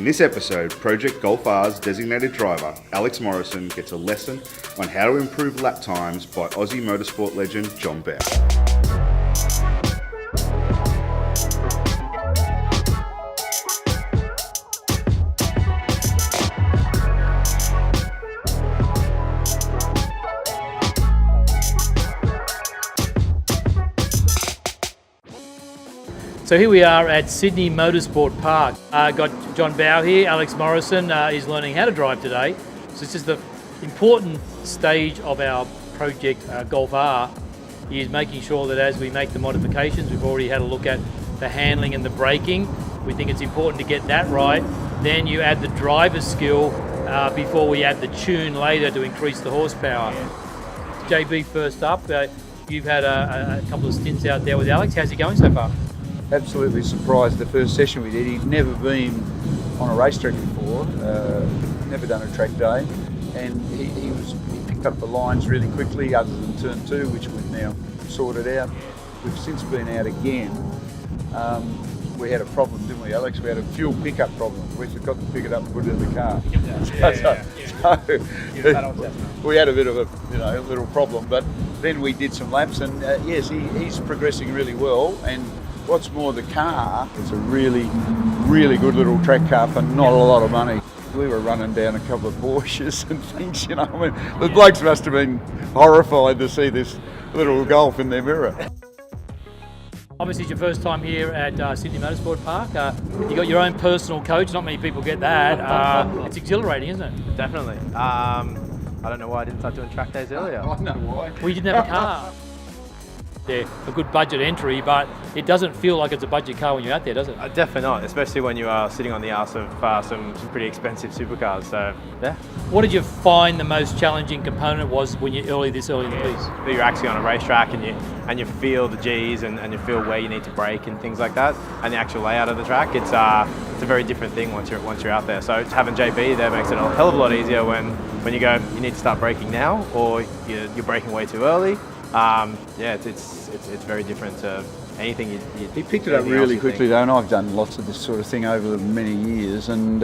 In this episode, Project Golf R's designated driver, Alex Morrison, gets a lesson on how to improve lap times by Aussie motorsport legend John Bowe. So here we are at Sydney Motorsport Park. Got John Bowe here, Alex Morrison is learning how to drive today. So this is the important stage of our project Golf R. He is making sure that as we make the modifications, we've already had a look at the handling and the braking. We think it's important to get that right. Then you add the driver's skill before we add the tune later to increase the horsepower. JB first up, you've had a couple of stints out there with Alex. How's it going so far? Absolutely surprised the first session we did. He'd never been on a racetrack before, never done a track day, and he picked up the lines really quickly other than turn 2, which we've now sorted out. We've since been out again. We had a problem, didn't we, Alex? We had a fuel pickup problem. We forgot to pick it up and put it in the car. We had a bit of a little problem, but then we did some laps, and yes, he's progressing really well. And what's more, the car is a really, really good little track car for not a lot of money. We were running down a couple of Porsches and things, I mean, the blokes must have been horrified to see this little Golf in their mirror. Obviously, it's your first time here at Sydney Motorsport Park. You got your own personal coach. Not many people get that. It's exhilarating, isn't it? Definitely. I don't know why I didn't start doing track days earlier. I know why. We didn't have a car. They're a good budget entry, but it doesn't feel like it's a budget car when you're out there, does it? Definitely not, especially when you are sitting on the arse of some pretty expensive supercars. So, yeah. What did you find the most challenging component was when you're this early in the piece? You're actually on a racetrack and you feel the G's and you feel where you need to brake and things like that, and the actual layout of the track. It's a very different thing once you're out there. So having JB there makes it a hell of a lot easier when you go, you need to start braking now, or you're braking way too early. It's very different to anything you He picked it up really quickly though, and I've done lots of this sort of thing over many years, and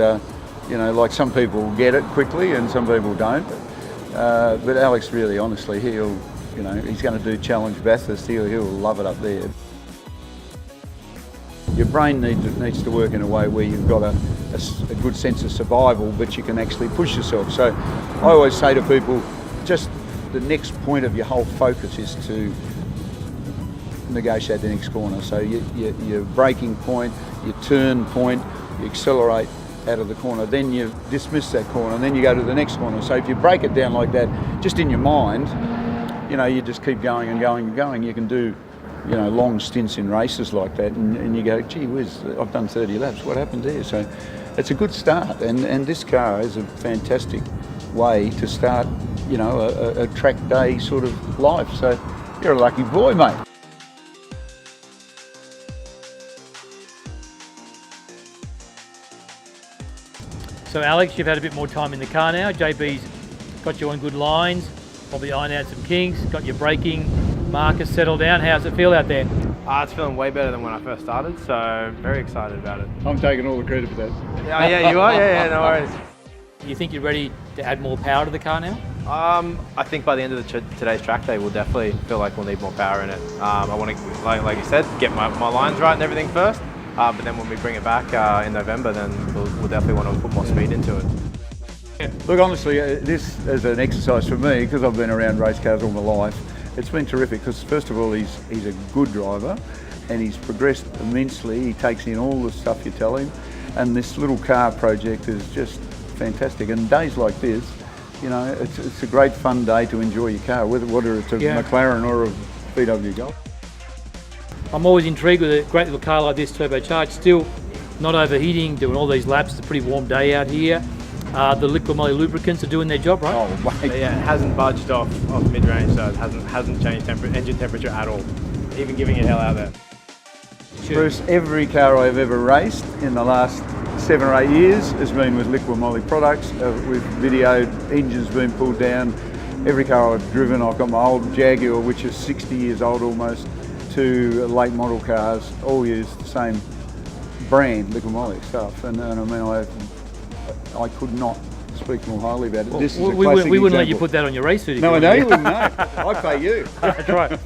like some people get it quickly and some people don't. But Alex, really, honestly, he's going to do Challenge Bathurst. He'll love it up there. Your brain needs to work in a way where you've got a good sense of survival, but you can actually push yourself. So I always say to people, just the next point of your whole focus is to negotiate the next corner. So your braking point, your turn point, you accelerate out of the corner, then you dismiss that corner, and then you go to the next corner. So if you break it down like that, just in your mind, you just keep going and going and going. You can do, long stints in races like that, and you go, gee whiz, I've done 30 laps, what happened there? So it's a good start, and this car is a fantastic way to start, a track day sort of life. So you're a lucky boy, mate. So Alex, you've had a bit more time in the car now. JB's got you on good lines, probably ironed out some kinks, got your braking markers settled down. How's it feel out there? It's feeling way better than when I first started, so very excited about it. I'm taking all the credit for that. Yeah, you are? Yeah, no worries. You think you're ready to add more power to the car now? I think by the end of today's track day, we'll definitely feel like we'll need more power in it. I want to, like you said, get my lines right and everything first. But then when we bring it back in November, then we'll definitely want to put more speed into it. Yeah. Look, honestly, this is an exercise for me because I've been around race cars all my life. It's been terrific because, first of all, he's a good driver and he's progressed immensely. He takes in all the stuff you tell him, and this little car project is just fantastic. And days like this, it's a great fun day to enjoy your car, whether it's a McLaren or a VW Golf. I'm always intrigued with a great little car like this, turbocharged, still not overheating, doing all these laps. It's a pretty warm day out here. The liquid moly lubricants are doing their job, right? Oh, mate. Yeah, it hasn't budged off mid-range, so it hasn't changed engine temperature at all, even giving it hell out there. Bruce, every car I've ever raced in the last 7 or 8 years has been with liquid moly products. We've videoed engines being pulled down. Every car I've driven, I've got my old Jaguar, which is 60 years old almost, to late model cars, all use the same brand, Liquid Moly stuff, and I mean, I could not speak more highly about it. Well, this is a we classic wouldn't let you example. put that on your race suit. No, I know you wouldn't know. I pay you. That's right.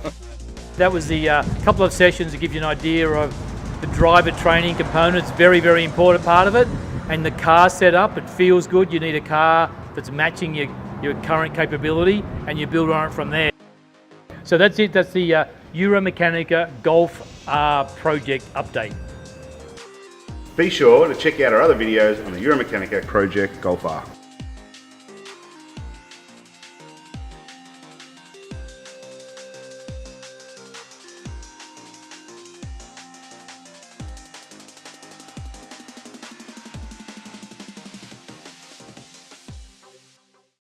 That was the couple of sessions to give you an idea of the driver training components, very, very important part of it. And the car setup, it feels good. You need a car that's matching your current capability, and you build on it from there. So that's it. That's the Euromechanica Golf R project update. Be sure to check out our other videos on the Euromechanica Project Golf R.